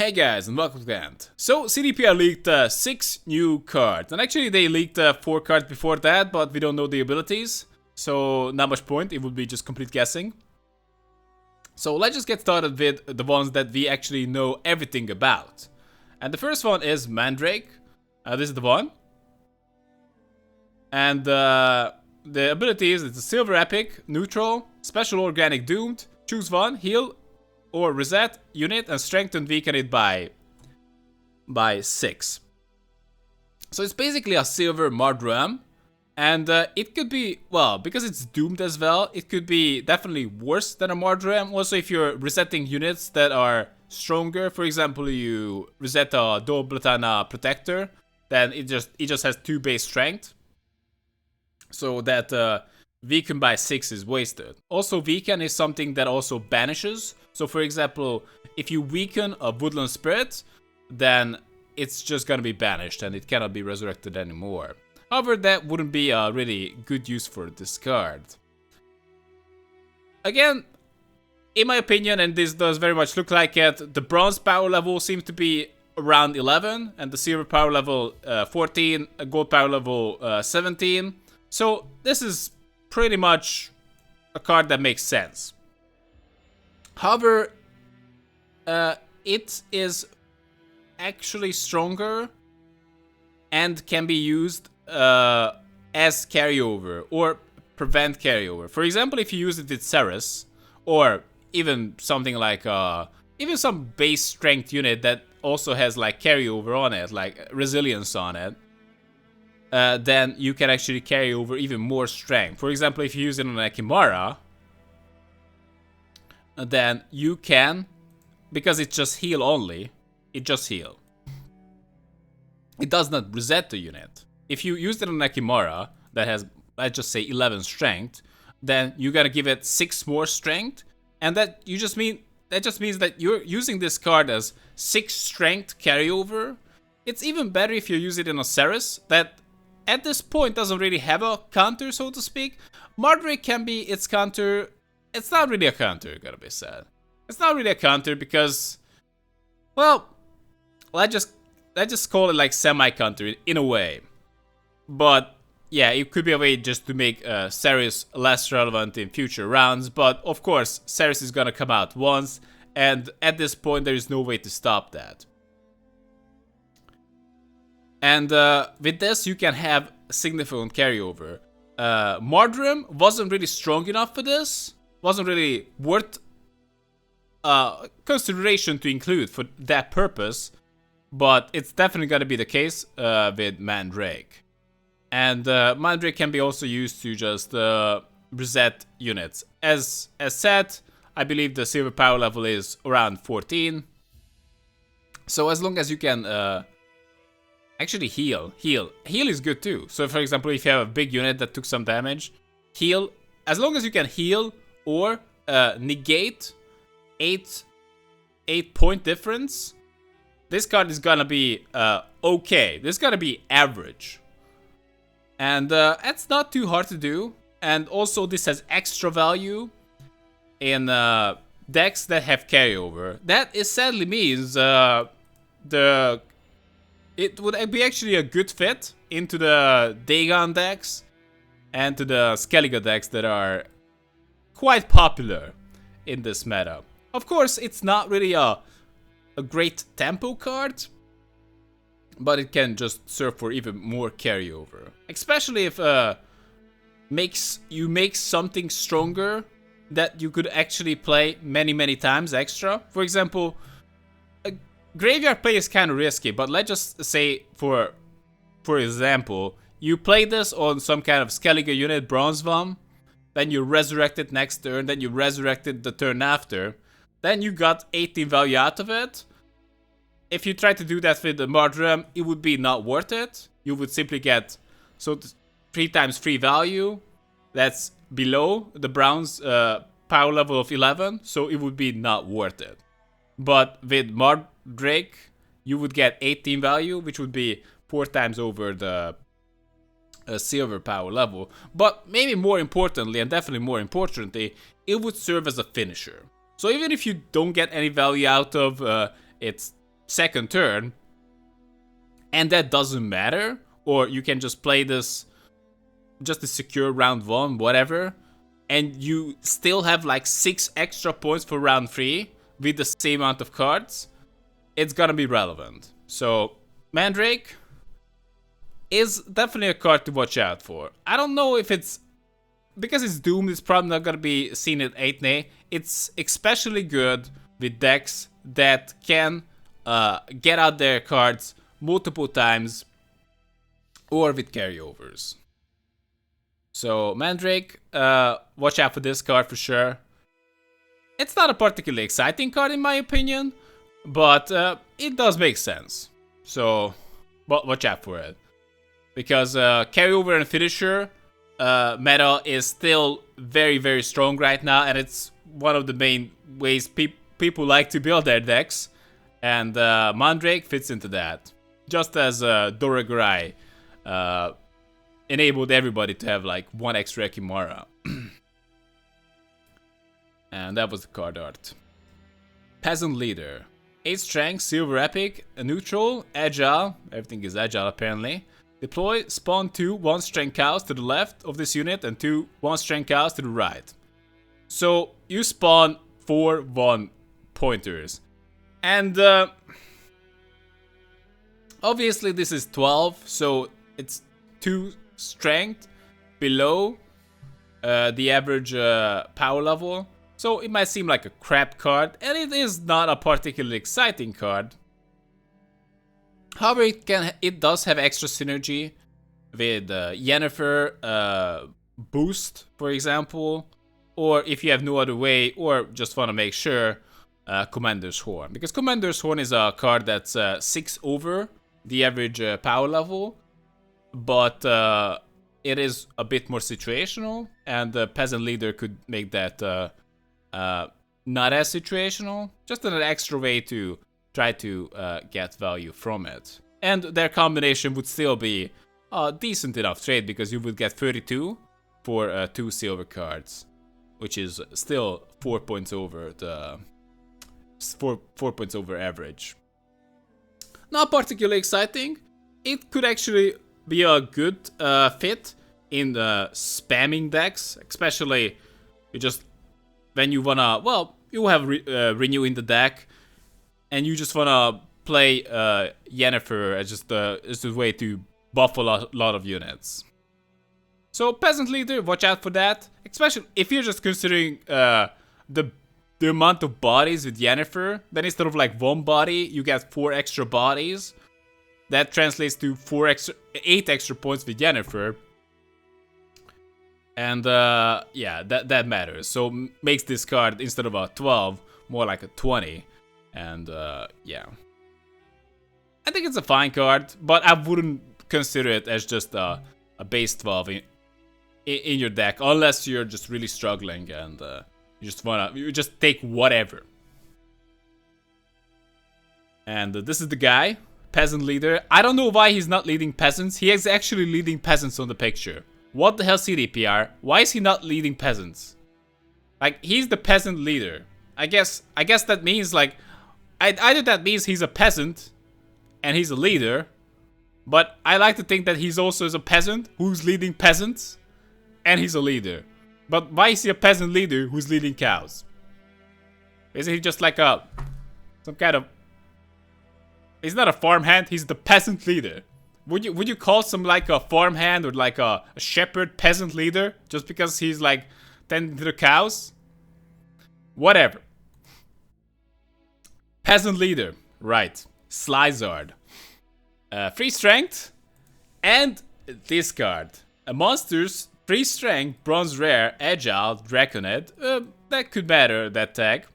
Hey guys, and welcome to Gwent. So, CDPR leaked 6 new cards, and actually they leaked 4 cards before that, but we don't know the abilities, so not much point, it would be just complete guessing. So let's just get started with the ones that we actually know everything about. And the first one is Mandrake. This is the one. And the abilities, it's a Silver Epic, Neutral, Special Organic Doomed, choose one, heal, or reset unit and strengthen weaken it by 6. So it's basically a silver Mardram, and it could be, well, because it's doomed as well, it could be definitely worse than a Mardram. Also, if you're resetting units that are stronger, for example, you reset a Doblatana Protector, then it just has 2 base strength, so that weaken by 6 is wasted. Also, weaken is something that also banishes. So for example, if you weaken a Woodland Spirit, then it's just gonna be banished and it cannot be resurrected anymore. However, that wouldn't be a really good use for this card. Again, in my opinion, and this does very much look like it, the bronze power level seems to be around 11, and the silver power level 14, gold power level 17. So this is pretty much a card that makes sense. However, it is actually stronger and can be used as carryover or prevent carryover. For example, if you use it with Ceres, or even something like even some base strength unit that also has like carryover on it, like resilience on it, then you can actually carry over even more strength. For example, if you use it on a Chimera, then you can, because it's just heal only, it just heal. It does not reset the unit. If you use it on a Chimera that has, let's just say 11 strength, then you gotta give it 6 more strength, and that just means that you're using this card as 6 strength carryover. It's even better if you use it in a Ceres that at this point doesn't really have a counter, so to speak. Mandrake can be its counter. It's not really a counter, gotta be said. It's not really a counter because, well, let's just call it like semi-counter in a way. But yeah, it could be a way just to make Ceres less relevant in future rounds. But of course, Ceres is gonna come out once, and at this point there is no way to stop that. And with this, you can have significant carryover. Mardram wasn't really strong enough for this. Wasn't really worth consideration to include for that purpose. But it's definitely going to be the case with Mandrake. And Mandrake can be also used to just reset units. As said, I believe the silver power level is around 14. So as long as you can actually heal is good too. So for example, if you have a big unit that took some damage, heal, as long as you can heal or negate 8 point difference, this card is gonna be okay. This is gonna be average, and that's not too hard to do. And also this has extra value in decks that have carryover. That is sadly means it would be actually a good fit into the Dagon decks and to the Skellige decks that are quite popular in this meta. Of course, it's not really a great tempo card, but it can just serve for even more carryover. Especially if you make something stronger that you could actually play many times extra. For example, graveyard play is kind of risky, but let's just say, for example, you play this on some kind of Skellige unit, Bronze Vom, then you resurrect it next turn, then you resurrect it the turn after, then you got 18 value out of it. If you try to do that with the Mardram, it would be not worth it. You would simply get 3 times 3 value. That's below the Brown's power level of 11, so it would be not worth it. But with Mandrake, you would get 18 value, which would be 4 times over the silver power level. But maybe more importantly, and definitely more importantly, it would serve as a finisher. So even if you don't get any value out of its second turn, and that doesn't matter, or you can just play this just to secure round 1, whatever, and you still have like 6 extra points for round 3 with the same amount of cards, it's gonna be relevant. So Mandrake is definitely a card to watch out for. I don't know if it's because it's doomed, it's probably not gonna be seen at 8th. It's especially good with decks that can get out their cards multiple times or with carryovers. So Mandrake, watch out for this card for sure. It's not a particularly exciting card in my opinion, but it does make sense. So watch out for it. Because carryover and finisher meta is still very, very strong right now, and it's one of the main ways people like to build their decks. And Mandrake fits into that. Just as Doragurai enabled everybody to have like 1 extra Ekimara. And that was the card art. Peasant Leader. 8 strength, silver epic, a neutral, agile, everything is agile apparently. Deploy, spawn 2 1 strength cows to the left of this unit and 2 1 strength cows to the right. So you spawn 4 1 pointers. And obviously this is 12, so it's 2 strength below the average power level. So it might seem like a crap card, and it is not a particularly exciting card. However, it does have extra synergy with Yennefer boost, for example, or if you have no other way, or just want to make sure, Commander's Horn. Because Commander's Horn is a card that's 6 over the average power level, but it is a bit more situational, and the Peasant Leader could make that not as situational, just an extra way to try to get value from it. And their combination would still be a decent enough trade, because you would get 32 for 2 silver cards, which is still 4 points over the 4 points over average. Not particularly exciting. It could actually be a good fit in the spamming decks, especially when you wanna, well, you have Renew in the deck, and you just wanna play Yennefer as just a way to buff a lot of units. So Peasant Leader, watch out for that, especially if you're just considering the amount of bodies with Yennefer. Then instead of like 1 body, you get 4 extra bodies. That translates to 8 extra points with Yennefer. And yeah, that matters. So makes this card, instead of a 12, more like a 20. And yeah, I think it's a fine card, but I wouldn't consider it as just a base 12 in your deck, unless you're just really struggling and you just take whatever. And this is the guy, Peasant Leader. I don't know why he's not leading peasants. He is actually leading peasants on the picture. What the hell, CDPR? Why is he not leading peasants? Like, he's the peasant leader. I guess that means like, either that means he's a peasant and he's a leader, but I like to think that he's also a peasant who's leading peasants and he's a leader. But why is he a peasant leader who's leading cows? Is he just like some kind of... He's not a farmhand, he's the peasant leader. Would you call some like a farmhand or like a shepherd peasant leader just because he's like tending to the cows? Whatever. Peasant Leader, right. Slyzard. 3 strength and this card. A monster's 3 strength, bronze rare, agile, draconid. That could matter, that tag.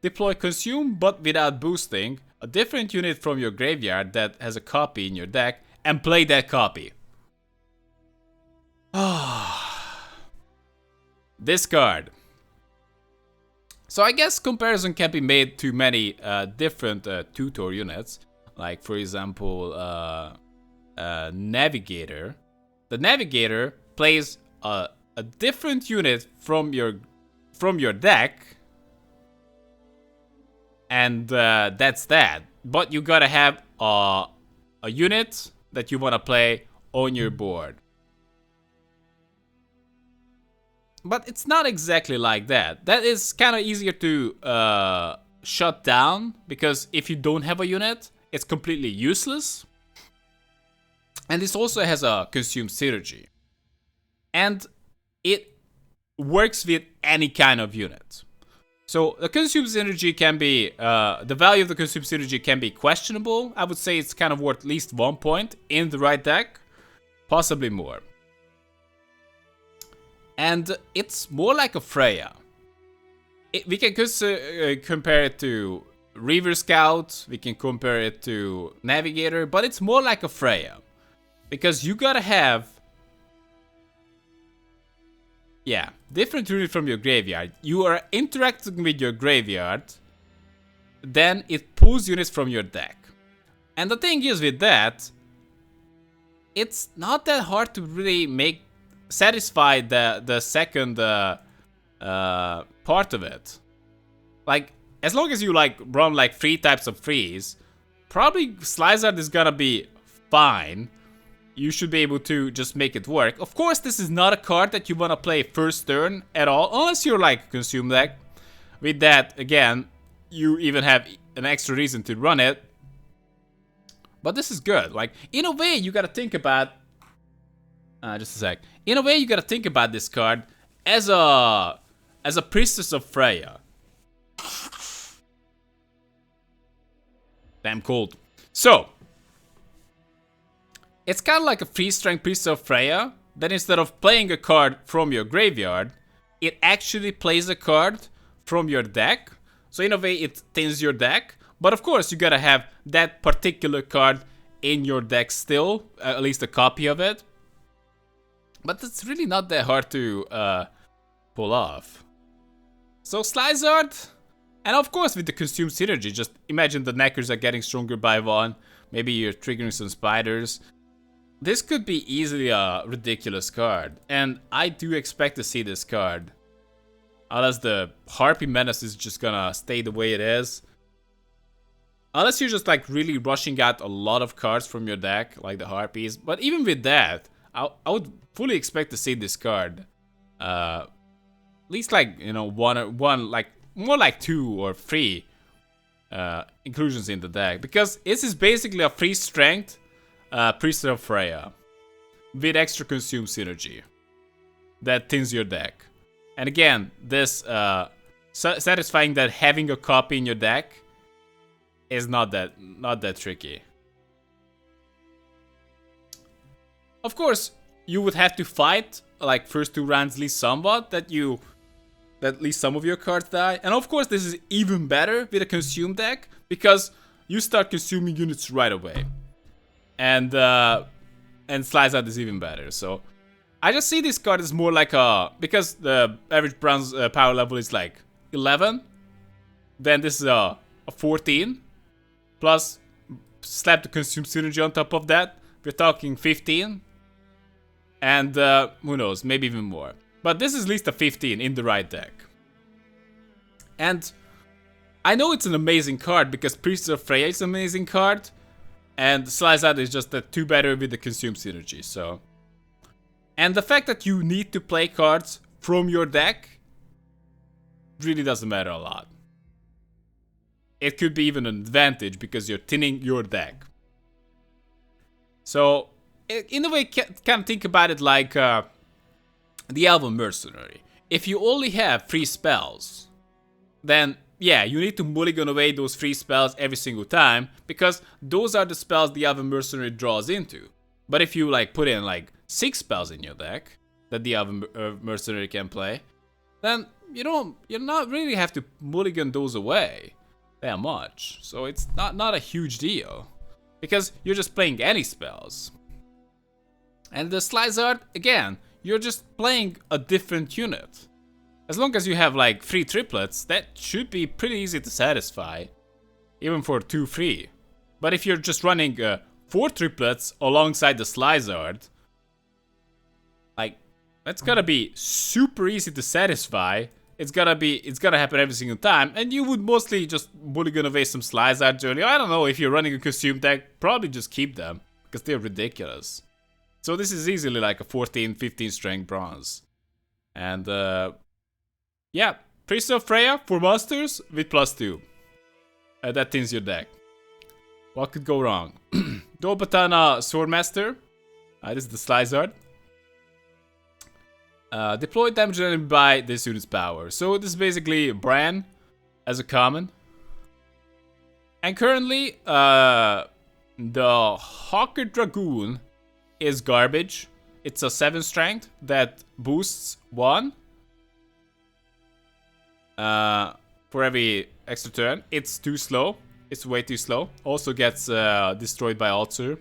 Deploy consume but without boosting a different unit from your graveyard that has a copy in your deck and play that copy. This card. So I guess comparison can be made to many different tutor units. Like for example, Navigator. The Navigator plays a different unit from your deck. And that's that. but you gotta have a unit that you wanna play on your board. But it's not exactly like that. That is kind of easier to shut down, because if you don't have a unit, it's completely useless. And this also has a consume synergy. And it works with any kind of unit. So the consume synergy can be, the value of the consume synergy can be questionable. I would say it's kind of worth at least 1 point in the right deck, possibly more. And it's more like a Freya. We can compare it to Reaver Scout, we can compare it to Navigator, but it's more like a Freya. Because you gotta have, yeah, different units from your graveyard. You are interacting with your graveyard, then it pulls units from your deck. And the thing is with that, it's not that hard to really satisfy the second part of it. Like, as long as you like run like 3 types of freeze, probably Slicer is gonna be fine. You should be able to just make it work. Of course, this is not a card that you wanna play first turn at all, unless you're like consume deck. With that, again, you even have an extra reason to run it. But this is good. Like, in a way, you gotta think about. Just a sec. In a way, you gotta think about this card as a priestess of Freya. Damn cold. So, it's kind of like a free strength priestess of Freya. That instead of playing a card from your graveyard, it actually plays a card from your deck. So in a way, it thins your deck. But of course, you gotta have that particular card in your deck still, at least a copy of it. But it's really not that hard to pull off. So Slizard, and of course with the consume synergy, just imagine the Neckers are getting stronger by 1. Maybe you're triggering some spiders. This could be easily a ridiculous card. And I do expect to see this card. Unless the Harpy Menace is just gonna stay the way it is. Unless you're just like really rushing out a lot of cards from your deck, like the Harpies. But even with that, I would fully expect to see this card. At least like, you know, one like more like 2 or 3 inclusions in the deck. Because this is basically a free strength Priest of Freya with extra consume synergy that thins your deck. And again, this satisfying that having a copy in your deck is not that tricky. Of course, you would have to fight like first 2 rounds at least somewhat that at least some of your cards die. And of course, this is even better with a consume deck because you start consuming units right away. And Slice Out is even better. So I just see this card as more like a, because the average bronze power level is like 11, then this is a 14 plus slap the consume synergy on top of that. We're talking 15, and who knows, maybe even more. But this is at least a 15 in the right deck. And I know it's an amazing card because Priestess of Freya is an amazing card. And Slice Out is just that 2 better with the consume synergy, so. And the fact that you need to play cards from your deck really doesn't matter a lot. It could be even an advantage because you're thinning your deck. So, in a way, kind of think about it like the Elven Mercenary. If you only have 3 spells, then yeah, you need to mulligan away those 3 spells every single time, because those are the spells the Elven Mercenary draws into. But if you like put in like 6 spells in your deck that the Elven Mercenary can play, then you not really have to mulligan those away that much. So it's not a huge deal, because you're just playing any spells. And the Slicer, again, you're just playing a different unit. As long as you have like 3 triplets, that should be pretty easy to satisfy, even for 2 free. But if you're just running 4 triplets alongside the Slizard, like, that's gotta be super easy to satisfy it's gonna happen every single time, and you would mostly just mulligan away some slides earlier. I don't know, if you're running a consume deck, probably just keep them, because they're ridiculous. So this is easily like a 14, 15 strength bronze. And yeah, Priest of Freya for monsters with +2. That thins your deck. What could go wrong? Dolbatana Swordmaster. This is the Slizard. Deploy damage generated by this unit's power. So this is basically Bran as a common. And currently, the Hawker Dragoon is garbage. It's a 7 strength that boosts 1 for every extra turn. It's too slow. It's way too slow. Also gets destroyed by Alter.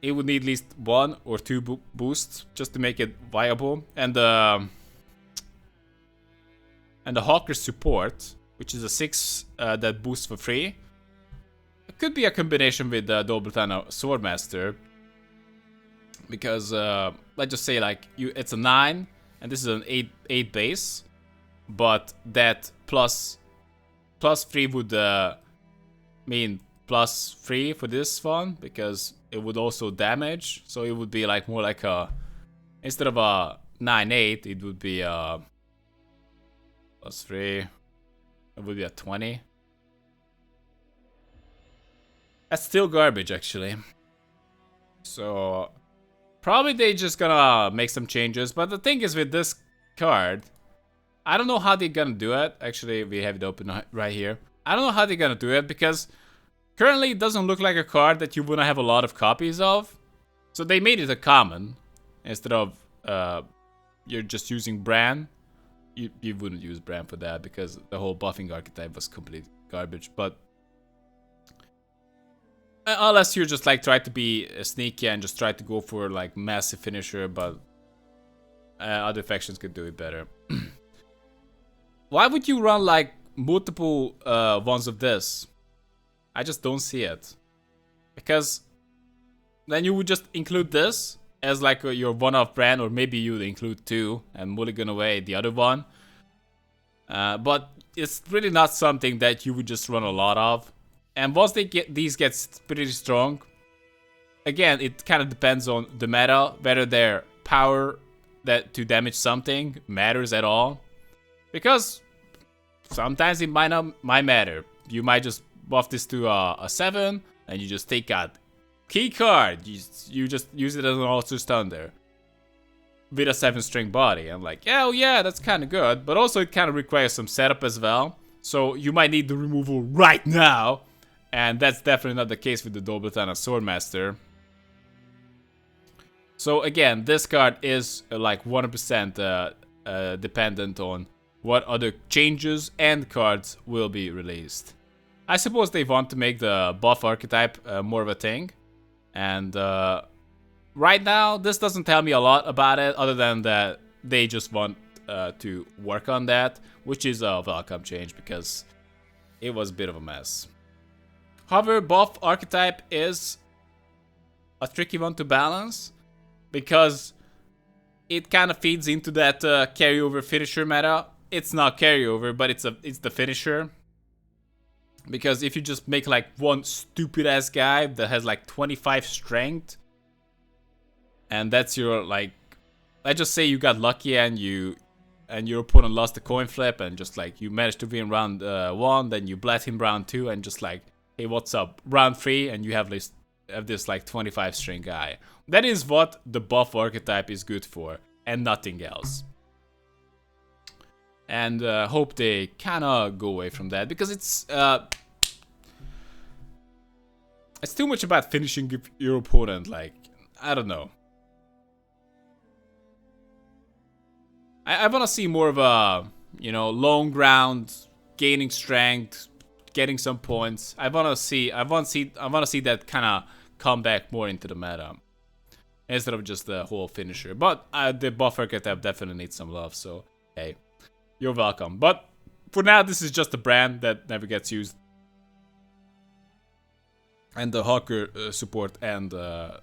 It would need at least 1 or 2 boosts just to make it viable. And the Hawker Support, which is a 6 that boosts for free. It could be a combination with the Dolbatana Swordmaster. Because let's just say like it's a 9 and this is an 8 base. But that plus 3 would mean +3 for this one, because it would also damage. So it would be like more like a, instead of a 9-8, it would be a +3. It would be a 20. That's still garbage, actually. So probably they just gonna make some changes. But the thing is with this card, I don't know how they're gonna do it. Actually, we have it open right here. I don't know how they're gonna do it, because currently it doesn't look like a card that you wanna have a lot of copies of. So they made it a common instead of you're just using Bran. You wouldn't use Bran for that, because the whole buffing archetype was complete garbage. But unless you're just like try to be sneaky and just try to go for like massive finisher, but other factions could do it better. Why would you run like multiple ones of this? I just don't see it. Because then you would just include this as like your one-off brand, or maybe you would include 2 and mulligan away the other one. But it's really not something that you would just run a lot of. And once these get pretty strong, again, it kind of depends on the meta, whether their power that to damage something matters at all. Because sometimes it might matter. You might just buff this to a 7, and you just take out key card. You just use it as an Altar's Thunder with a 7 strength body. I'm like, yeah, oh yeah, that's kind of good. But also it kind of requires some setup as well. So you might need the removal right now. And that's definitely not the case with the Dolbatana Swordmaster. So again, this card is like 100% dependent on what other changes and cards will be released. I suppose they want to make the buff archetype more of a thing. And right now, this doesn't tell me a lot about it, other than that they just want to work on that, which is a welcome change, because it was a bit of a mess. However, buff archetype is a tricky one to balance, because it kind of feeds into that carryover finisher meta. It's not carryover, but it's the finisher. Because if you just make like one stupid ass guy that has like 25 strength, and that's your like, let's just say you got lucky and your opponent lost the coin flip, and just like you managed to win round 1, then you blast him round 2, and just like, hey, what's up, round 3, and you have this like 25 string guy. That is what the buff archetype is good for, and nothing else. And hope they kind of go away from that, because it's too much about finishing your opponent. Like, I don't know. I want to see more of a, long ground, gaining strength, getting some points. I want to see that kind of come back more into the meta, instead of just the whole finisher. But the buff archetype definitely needs some love. So hey, you're welcome. But for now, this is just a brand that never gets used. And the Hawker support and the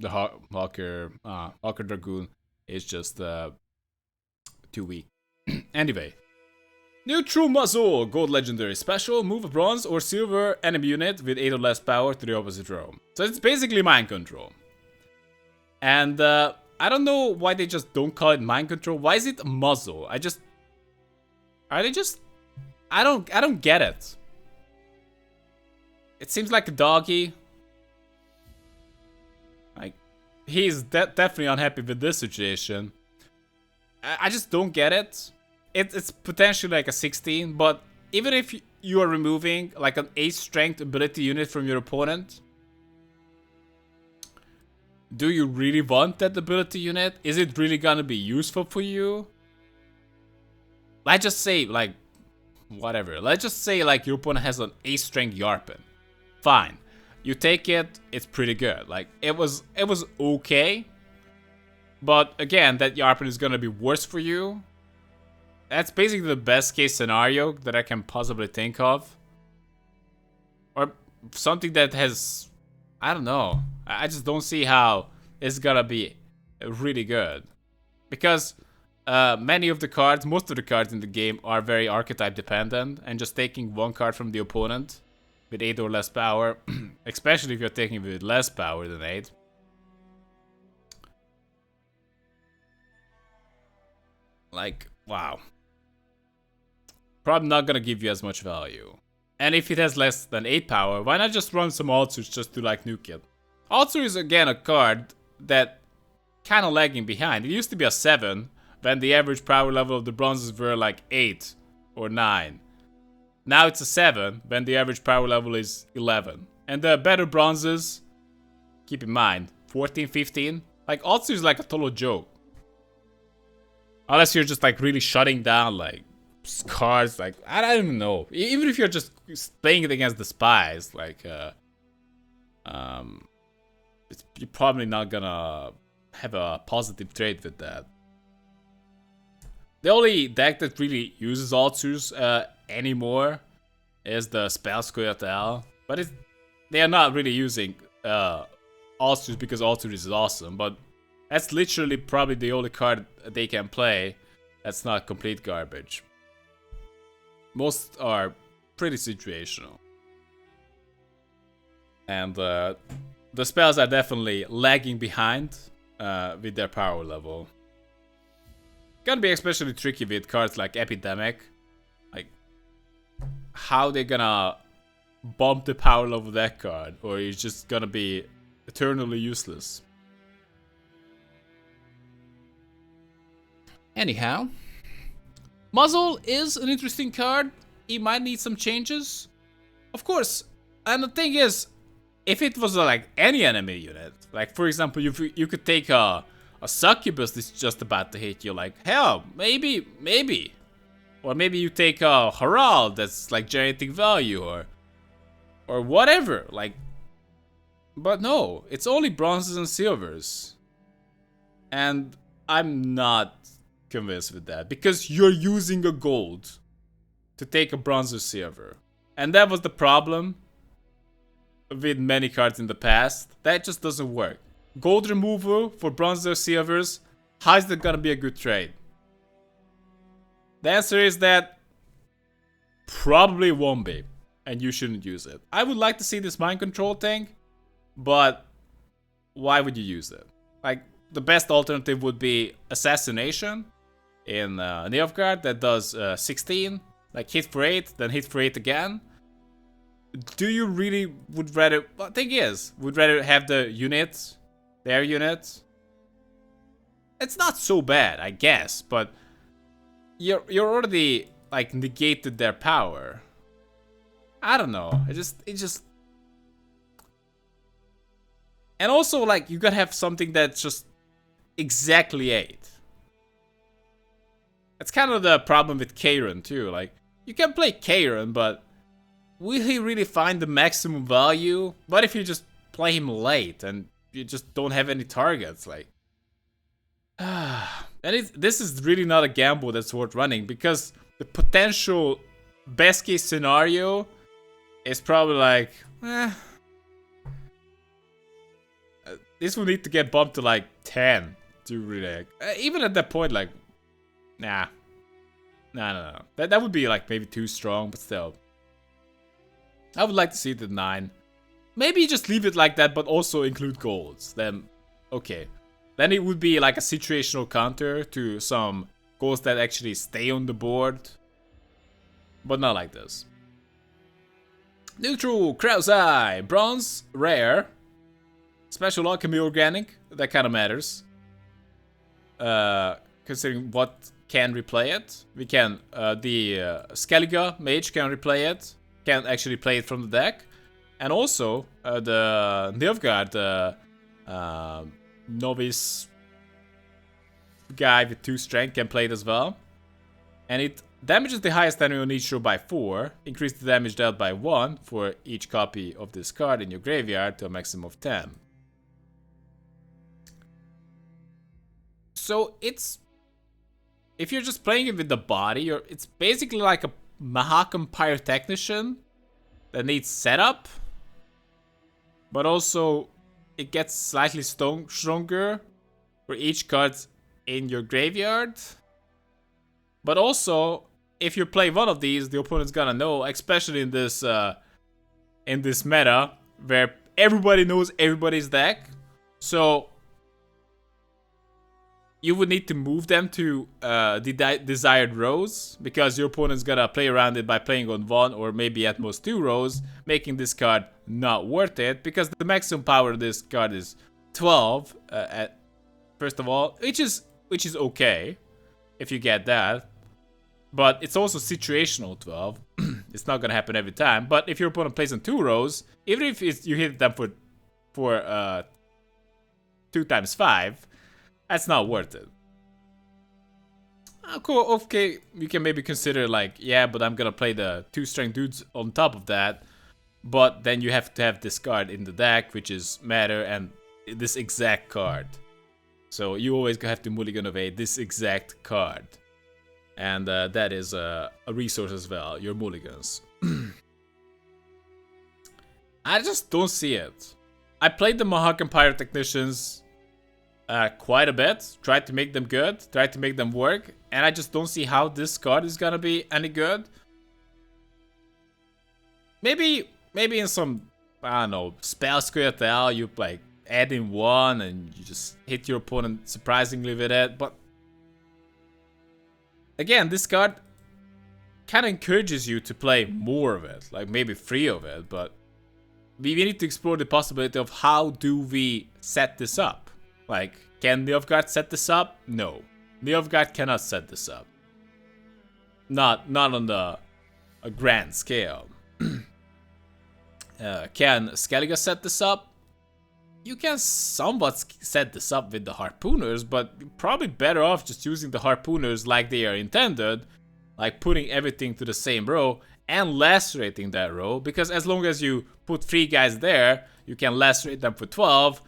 Hawker Dragoon is just too weak. Anyway. New True Muzzle, Gold Legendary Special, move a bronze or silver enemy unit with 8 or less power to the opposite row. So it's basically mind control. And I don't know why they just don't call it mind control. Why is it a muzzle? I don't get it. It seems like a doggy. Like, he's definitely unhappy with this situation. I just don't get it. It's potentially like a 16, but even if you are removing like an 8 strength ability unit from your opponent, do you really want that ability unit? Is it really gonna be useful for you? Let's just say like, whatever. Let's just say like your opponent has an 8 strength Yarpin. Fine. You take it, it's pretty good. Like, it was okay. But again, that Yarpin is gonna be worse for you. That's basically the best case scenario that I can possibly think of. Or something that has... I don't know. I just don't see how it's gonna be really good. Because many of the cards, most of the cards in the game are very archetype dependent. And just taking one card from the opponent with 8 or less power, especially if you're taking it with less power than 8. Like, wow. Probably not gonna give you as much value. And if it has less than 8 power, why not just run some Altars just to like nuke it? Altar is again a card that kinda lagging behind. It used to be a 7 when the average power level of the bronzes were like 8 or 9. Now it's a 7 when the average power level is 11. And the better bronzes, keep in mind, 14, 15. Like, Altar is like a total joke. Unless you're just like really shutting down like cards, like, I don't even know. Even if you're just playing it against the spies, like, you're probably not gonna have a positive trade with that. The only deck that really uses Altars anymore is the spell scoia'tael, but they are not really using Altars because Altars is awesome, but that's literally probably the only card they can play that's not complete garbage. Most are pretty situational. And the spells are definitely lagging behind with their power level. Gonna be especially tricky with cards like Epidemic. Like, how they gonna bump the power level of that card, or it's just gonna be eternally useless. Anyhow, Muzzle is an interesting card. It might need some changes, of course. And the thing is, if it was like any enemy unit, like for example, you could take a Succubus that's just about to hit you, like, hell, maybe. Or maybe you take a Herald that's like generating value, or whatever, like. But no, it's only bronzes and silvers. And I'm not convinced with that, because you're using a gold to take a bronze or silver. And that was the problem with many cards in the past. That just doesn't work. Gold removal for bronze or silvers, how is that gonna be a good trade? The answer is that probably won't be, and you shouldn't use it. I would like to see this mind control thing, but why would you use it? Like, the best alternative would be Assassination in Nilfgaard that does 16, like hit for 8, then hit for 8 again. Do you really would rather, well, thing is, would rather have the units, their units? It's not so bad, I guess, but you're already like negated their power. I don't know. It just and also, like, you gotta have something that's just exactly 8. That's kind of the problem with Karen too. Like, you can play Karen, but will he really find the maximum value? What if you just play him late and you just don't have any targets? Like, and this is really not a gamble that's worth running, because the potential best case scenario is probably like, this will need to get bumped to like 10 to really, even at that point, like, Nah. No. That would be like maybe too strong, but still. I would like to see it at 9. Maybe just leave it like that, but also include golds. Then, okay. Then it would be like a situational counter to some golds that actually stay on the board. But not like this. Neutral, Krausai, bronze, rare. Special luck can be organic. That kind of matters. Considering what can replay it. We can, the Skellige mage can replay it. Can actually play it from the deck. And also, the Nilfgaard, novice guy with 2 strength can play it as well. And it damages the highest enemy on each row by 4. Increase the damage dealt by 1 for each copy of this card in your graveyard to a maximum of 10. So it's... if you're just playing it with the body, it's basically like a Mahakam Pyrotechnician that needs setup. But also, it gets slightly stronger for each card in your graveyard. But also, if you play one of these, the opponent's gonna know, especially in this meta, where everybody knows everybody's deck. So, you would need to move them to the desired rows, because your opponent's gonna play around it by playing on 1 or maybe at most 2 rows, making this card not worth it, because the maximum power of this card is 12 first of all, which is okay if you get that. But it's also situational 12. It's not gonna happen every time. But if your opponent plays on 2 rows, even if you hit them for 2 times 5, that's not worth it. Cool, okay, you can maybe consider like, yeah, but I'm gonna play the 2 strength dudes on top of that. But then you have to have this card in the deck, which is matter, and this exact card. So you always have to mulligan away this exact card. And that is a resource as well, your mulligans. I just don't see it. I played the Mahakam Pyrotechnicians quite a bit. Tried to make them good, tried to make them work. And I just don't see how this card is gonna be any good. Maybe in some, I don't know, spell scoia'tael, you like add in 1 and you just hit your opponent surprisingly with it. But again, this card kind of encourages you to play more of it, like maybe 3 of it, but we need to explore the possibility of how do we set this up. Like, can Nilfgaard set this up? No. Nilfgaard cannot set this up. Not on a grand scale. Can Skellige set this up? You can somewhat set this up with the harpooners, but you're probably better off just using the harpooners like they are intended, like putting everything to the same row and lacerating that row, because as long as you put 3 guys there, you can lacerate them for 12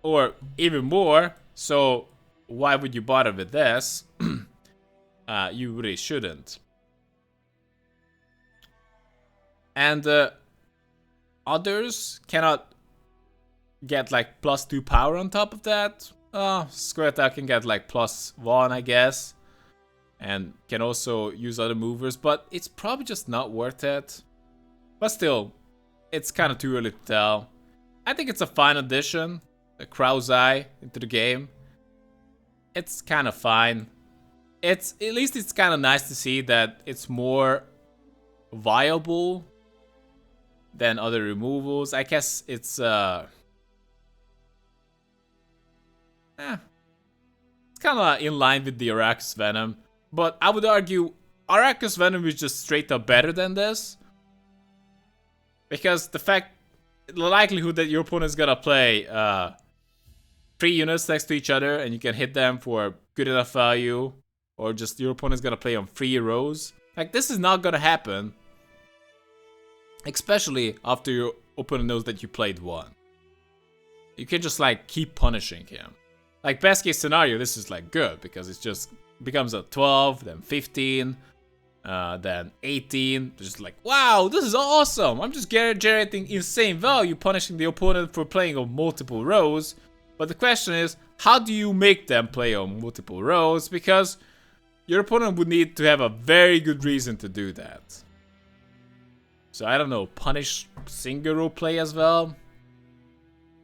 or even more. So why would you bother with this? You really shouldn't. And others cannot get like +2 power on top of that. scoia'tael can get like +1, I guess. And can also use other movers, but it's probably just not worth it. But still, it's kind of too early to tell. I think it's a fine addition, a Krausai into the game. It's kind of fine. At least it's kind of nice to see that it's more viable than other removals. I guess it's it's kind of in line with the Arrakis Venom. But I would argue Arrakis Venom is just straight up better than this. Because the likelihood that your opponent's gonna play 3 units next to each other and you can hit them for good enough value, or just your opponent's gonna play on 3 rows, like, this is not gonna happen. Especially after your opponent knows that you played 1. You can just like keep punishing him. Like, best case scenario, this is like good, because it's just becomes a 12, then 15, then 18. Just like, wow, this is awesome. I'm just generating insane value, punishing the opponent for playing on multiple rows. But the question is, how do you make them play on multiple rows? Because your opponent would need to have a very good reason to do that. So I don't know, punish single row play as well.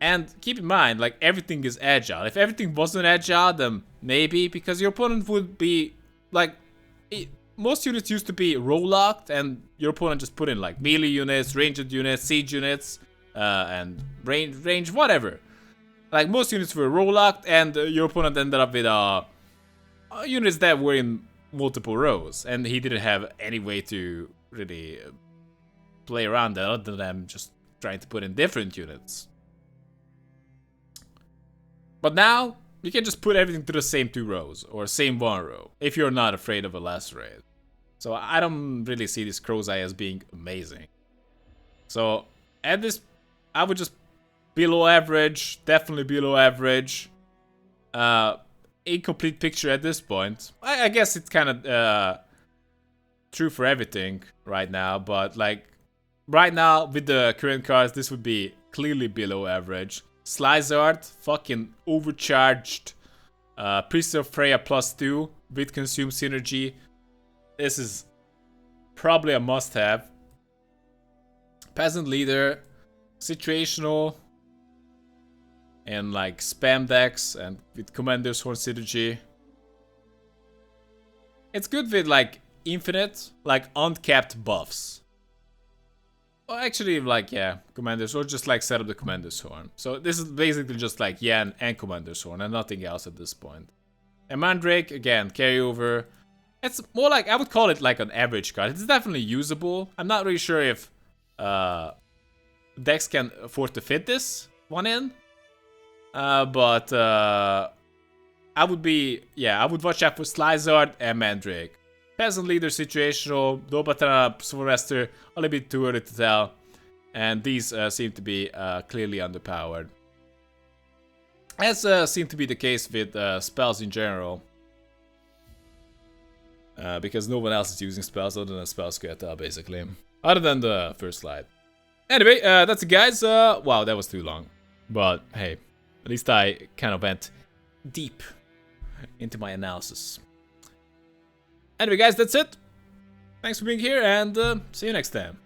And keep in mind, like, everything is agile. If everything wasn't agile, then maybe, because your opponent would be, like, most units used to be row locked, and your opponent just put in, like, melee units, ranged units, siege units, and range, whatever. Like, most units were row locked, and your opponent ended up with units that were in multiple rows, and he didn't have any way to really play around that other than just trying to put in different units. But now, you can just put everything to the same 2 rows, or same 1 row, if you're not afraid of a lacerate. So I don't really see this Crow's Eye as being amazing. So, at this, I would just below average, definitely below average. Incomplete picture at this point. I guess it's kind of true for everything right now, but like, right now, with the current cards, this would be clearly below average. Slyzard, fucking overcharged. Priest of Freya +2 with Consume Synergy. This is probably a must-have. Peasant Leader, situational, and like spam decks, and with Commander's Horn Synergy. It's good with like infinite, like uncapped buffs. Well, actually, like, yeah, Commander's, or just like set up the Commander's Horn. So this is basically just like Yan and Commander's Horn and nothing else at this point. And Mandrake, again, carryover. It's more like, I would call it like an average card. It's definitely usable. I'm not really sure if decks can afford to fit this one in. But I would be, yeah, I would watch out for Slyzard and Mandrake. Peasant Leader, situational, Dobatana, Sylvester, a little bit too early to tell. And these seem to be clearly underpowered. As seemed to be the case with spells in general. Because no one else is using spells other than spell scoia'tael, basically. Other than the first slide. Anyway, that's it, guys. Wow, that was too long. But hey, at least I kind of went deep into my analysis. Anyway, guys, that's it. Thanks for being here, and see you next time.